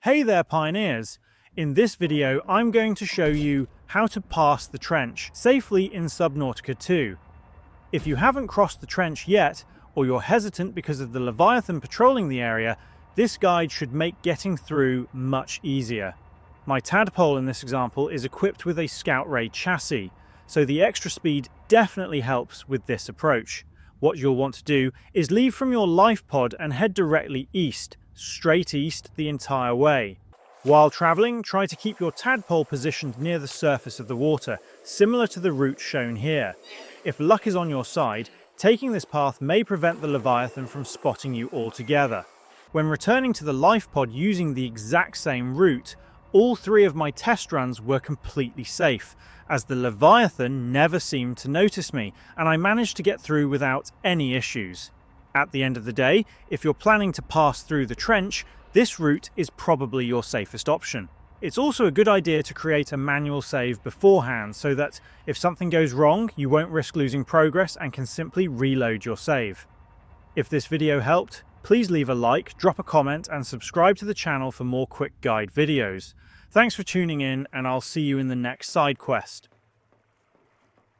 Hey there, pioneers! In this video, I'm going to show you how to pass the trench safely in Subnautica 2. If you haven't crossed the trench yet, or you're hesitant because of the Leviathan patrolling the area, this guide should make getting through much easier. My tadpole in this example is equipped with a Scout Ray chassis, so the extra speed definitely helps with this approach. What you'll want to do is leave from your life pod and head directly east, straight east the entire way. While travelling, try to keep your tadpole positioned near the surface of the water, similar to the route shown here. If luck is on your side, taking this path may prevent the Leviathan from spotting you altogether. When returning to the life pod using the exact same route, all three of my test runs were completely safe, as the Leviathan never seemed to notice me, and I managed to get through without any issues. At the end of the day, if you're planning to pass through the trench, this route is probably your safest option. It's also a good idea to create a manual save beforehand so that if something goes wrong, you won't risk losing progress and can simply reload your save. If this video helped, please leave a like, drop a comment, and subscribe to the channel for more quick guide videos. Thanks for tuning in, and I'll see you in the next side quest.